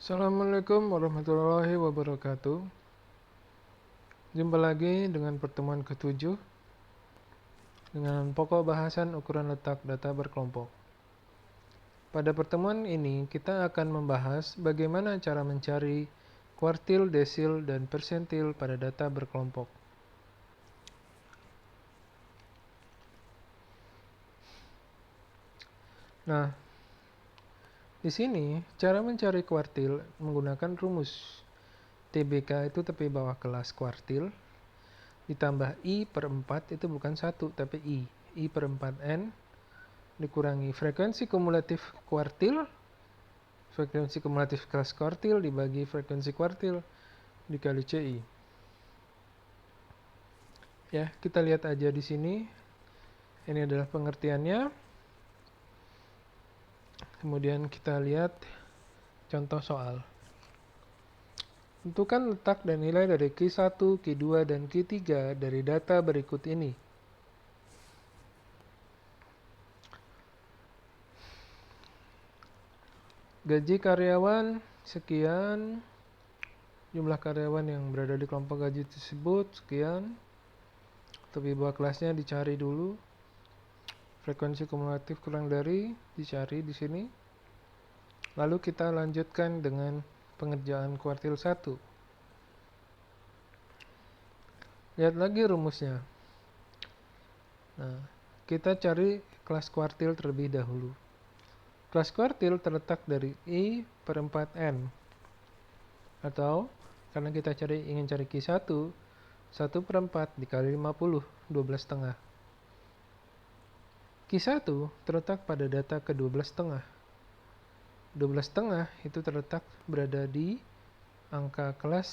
Assalamualaikum warahmatullahi wabarakatuh. Jumpa lagi dengan pertemuan ke-7 dengan pokok bahasan ukuran letak data berkelompok. Pada pertemuan ini kita akan membahas bagaimana cara mencari kuartil, desil, dan persentil pada data berkelompok. Nah, di sini cara mencari kuartil menggunakan rumus. TBK itu tepi bawah kelas kuartil ditambah I per 4 itu bukan 1 tapi I per 4N dikurangi frekuensi kumulatif kuartil, frekuensi kumulatif kelas kuartil dibagi frekuensi kuartil dikali CI. Ya, kita lihat aja di sini. Ini adalah pengertiannya. Kemudian kita lihat contoh soal. Tentukan letak dan nilai dari Q1, Q2, dan Q3 dari data berikut ini. Gaji karyawan sekian, jumlah karyawan yang berada di kelompok gaji tersebut sekian. Tepi bawah kelasnya dicari dulu. Frekuensi kumulatif kurang dari dicari di sini. Lalu kita lanjutkan dengan pengerjaan kuartil 1. Lihat lagi rumusnya. Nah, kita cari kelas kuartil terlebih dahulu. Kelas kuartil terletak dari I per 4N. Atau, karena kita ingin cari Q1, 1 per 4 dikali 50, 12,5. Q1 terletak pada data ke-12,5. 12,5 itu terletak berada di angka kelas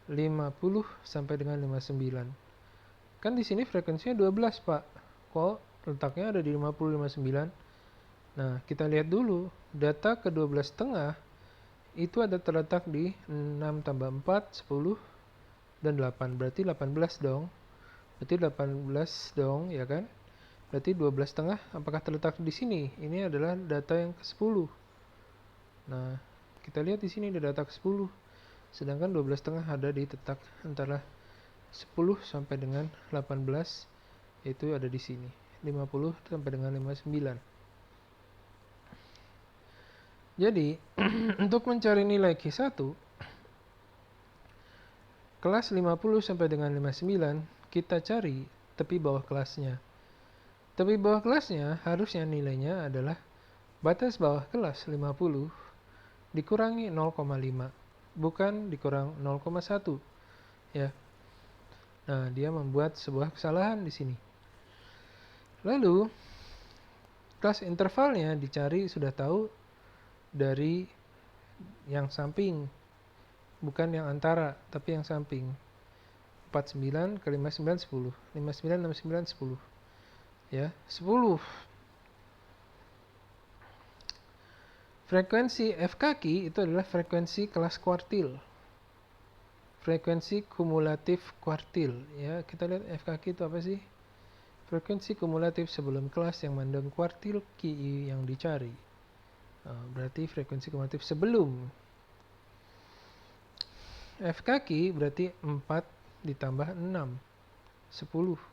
50 sampai dengan 59. Kan di sini frekuensinya 12, Pak. Kok letaknya ada di 50 59? Nah, kita lihat dulu. Data ke-12,5 itu ada terletak di 6 tambah 4, 10 dan 8. Berarti 18 dong. Berarti 18 dong, ya kan? Berarti 12,5 apakah terletak di sini? Ini adalah data yang ke-10. Nah, kita lihat di sini ada data ke-10. Sedangkan 12,5 ada di letak antara 10 sampai dengan 18, itu ada di sini. 50 sampai dengan 59. Jadi, untuk mencari nilai Q1 kelas 50 sampai dengan 59, kita cari tepi bawah kelasnya. Tepi bawah kelasnya harusnya nilainya adalah batas bawah kelas 50 dikurangi 0,5, bukan dikurang 0,1. Ya. Nah, dia membuat sebuah kesalahan di sini. Lalu, kelas intervalnya dicari sudah tahu dari yang samping, bukan yang antara, tapi yang samping. 49 kali 59, 10. 59, 69, 10. Ya, 10. Frekuensi F kaki itu adalah frekuensi kelas kuartil. Frekuensi kumulatif kuartil. Ya, kita lihat F kaki itu apa sih? Frekuensi kumulatif sebelum kelas yang mengandung kuartil QI yang dicari. Berarti frekuensi kumulatif sebelum. F kaki berarti 4 ditambah 6. 10.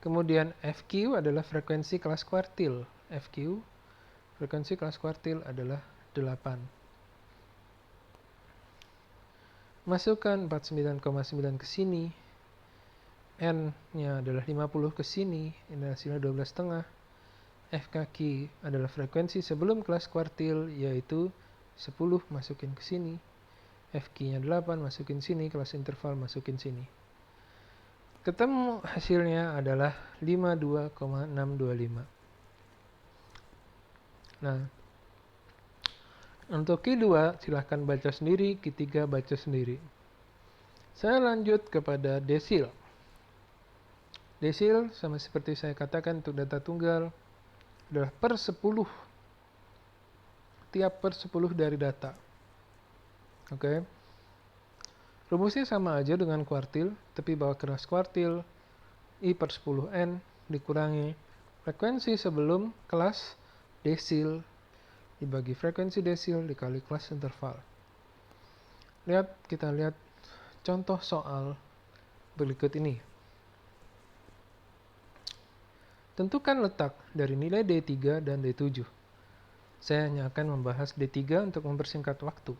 Kemudian FQ adalah frekuensi kelas kuartil. FQ, frekuensi kelas kuartil adalah 8. Masukkan 49,9 ke sini. N-nya adalah 50 ke sini. Ini hasilnya 12,5. F kaki adalah frekuensi sebelum kelas kuartil, yaitu 10 masukin ke sini. FQ-nya 8 masukin sini. Kelas interval masukin sini. Ketemu hasilnya adalah 52,625. Nah, untuk Q2 silahkan baca sendiri, Q3 baca sendiri. Saya lanjut kepada desil. Desil sama seperti saya katakan untuk data tunggal adalah per 10. Tiap per 10 dari data. Oke. Rumusnya sama aja dengan kuartil, tapi bawah kelas kuartil I per 10N dikurangi frekuensi sebelum kelas desil dibagi frekuensi desil dikali kelas interval. Kita lihat contoh soal berikut ini. Tentukan letak dari nilai D3 dan D7. Saya hanya akan membahas D3 untuk mempersingkat waktu.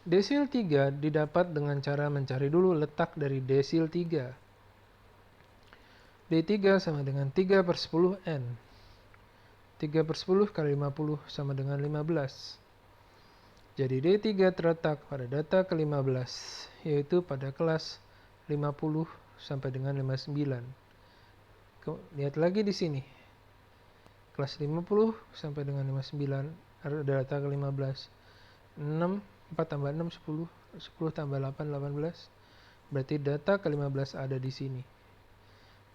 Desil 3 didapat dengan cara mencari dulu letak dari desil 3. D3 sama dengan 3 per 10 N. 3 per 10 kali 50 sama dengan 15. Jadi D3 terletak pada data ke-15, yaitu pada kelas 50 sampai dengan 59. Lihat lagi di sini. Kelas 50 sampai dengan 59 ada data ke-15. 6, 4 tambah 6, 10. 10 tambah 8, 18. Berarti data ke-15 ada di sini.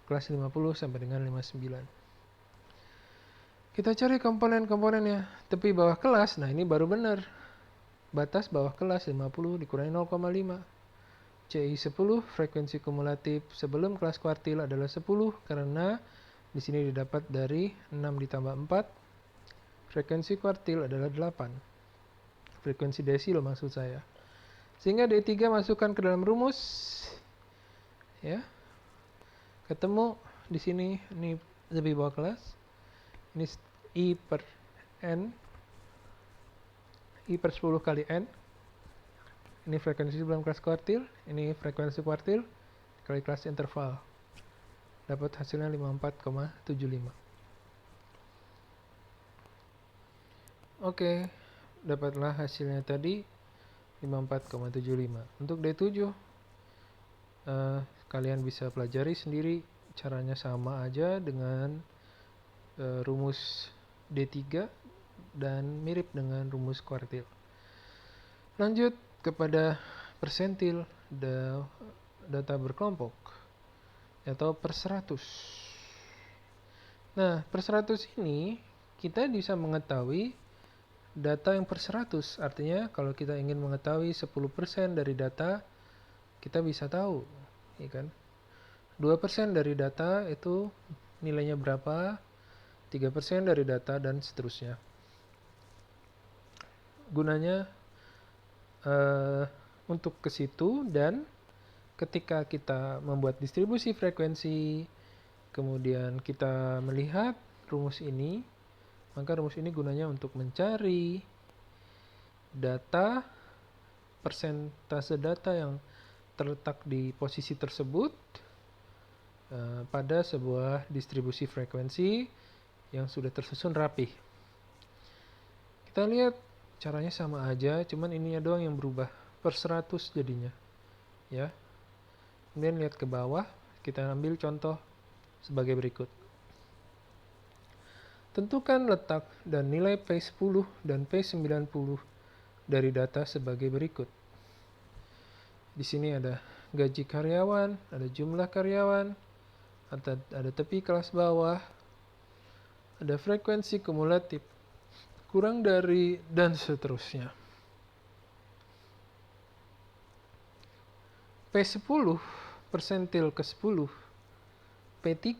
Kelas 50 sampai dengan 59. Kita cari komponen-komponennya. Tepi bawah kelas, nah ini baru benar. Batas bawah kelas 50 dikurangi 0,5. CI 10, frekuensi kumulatif sebelum kelas kuartil adalah 10 karena di sini didapat dari 6 ditambah 4. Frekuensi kuartil adalah 8. Frekuensi desil maksud saya. Sehingga D3 masukkan ke dalam rumus. Ya. Ketemu di sini ini lebih bawah kelas. Ini I per N. I per 10 kali N. Ini frekuensi sebelum kelas kuartil. Ini frekuensi kuartil kali kelas interval. Dapat hasilnya 54,75. Oke, dapatlah hasilnya tadi 54,75. Untuk D7 kalian bisa pelajari sendiri, caranya sama aja dengan rumus D3 dan mirip dengan rumus kuartil. Lanjut kepada persentil data berkelompok atau per 100. Nah, per 100 ini kita bisa mengetahui data yang per 100. Artinya kalau kita ingin mengetahui 10% dari data, kita bisa tahu, ya kan? 2% dari data itu nilainya berapa, 3% dari data, dan seterusnya. Gunanya untuk ke situ, dan ketika kita membuat distribusi frekuensi, kemudian kita melihat rumus ini, maka rumus ini gunanya untuk mencari data, persentase data yang terletak di posisi tersebut pada sebuah distribusi frekuensi yang sudah tersusun rapih. Kita lihat caranya sama aja, cuman ininya doang yang berubah, per 100 jadinya, ya. Kemudian lihat ke bawah, kita ambil contoh sebagai berikut. Tentukan letak dan nilai P10 dan P90 dari data sebagai berikut. Di sini ada gaji karyawan, ada jumlah karyawan, ada tepi kelas bawah, ada frekuensi kumulatif, kurang dari, dan seterusnya. P10 persentil ke 10, P3.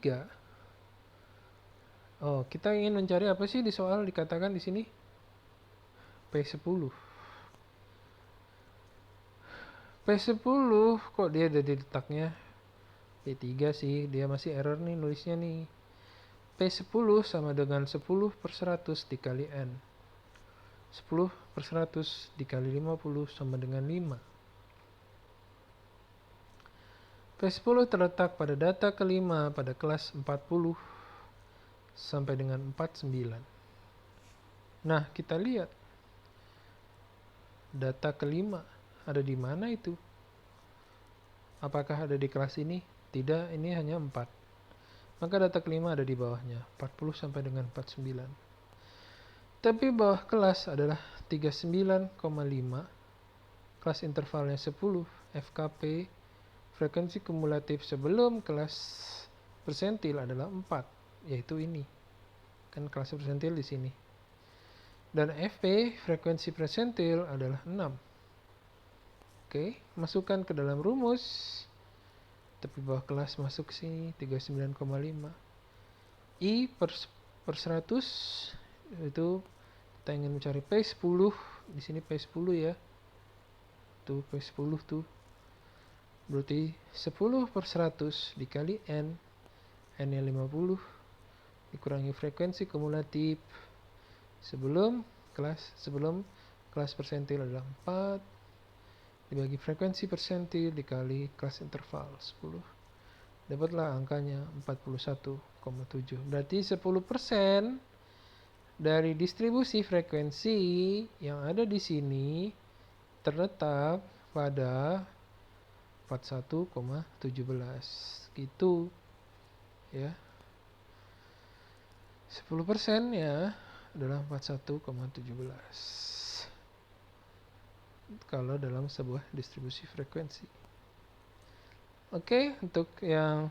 Oh, kita ingin mencari apa sih di soal dikatakan di sini? P10. P10 kok dia ada di letaknya P3 sih, dia masih error nih nulisnya nih. P10 sama dengan 10 per 100 dikali N. 10 per 100 dikali 50 sama dengan 5. P10 terletak pada data kelima pada kelas 40 sampai dengan 49. Nah, kita lihat data kelima ada di mana itu? Apakah ada di kelas ini? Tidak, ini hanya 4. Maka data kelima ada di bawahnya, 40 sampai dengan 49. Tapi bawah kelas adalah 39,5. Kelas intervalnya 10, FKP, frekuensi kumulatif sebelum kelas persentil adalah 4, yaitu ini. Kan kelas persentil di sini. Dan FP, frekuensi persentil adalah 6. Oke, masukkan ke dalam rumus. Tapi bawah kelas masuk ke sini 39,5. I per 100 Itu kita ingin mencari P10, di sini P10 ya. Tuh P10 tuh. Berarti 10/100 dikali N. N-nya 50 dikurangi frekuensi kumulatif sebelum kelas persentil adalah 4 dibagi frekuensi persentil dikali kelas interval 10, dapatlah angkanya 41,7. Berarti 10% dari distribusi frekuensi yang ada di sini terletak pada 41,17 gitu ya. 10% ya adalah 41,17 kalau dalam sebuah distribusi frekuensi. Oke, untuk yang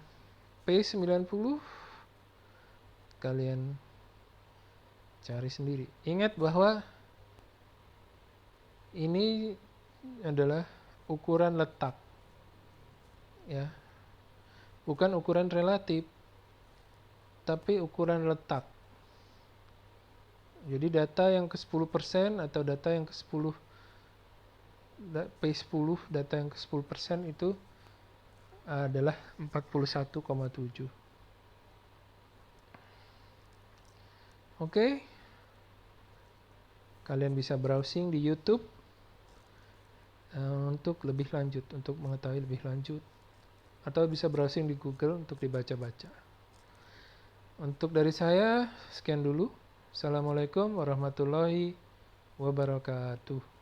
P90 kalian cari sendiri. Ingat bahwa ini adalah ukuran letak ya. Bukan ukuran relatif, tapi ukuran letak. Jadi data yang ke 10% atau data yang ke 10 P10 data yang ke 10% itu adalah 41,7. Oke. Kalian bisa browsing di YouTube untuk lebih lanjut, untuk mengetahui lebih lanjut, atau bisa browsing di Google untuk dibaca-baca. Untuk dari saya, sekian dulu. Assalamualaikum warahmatullahi wabarakatuh.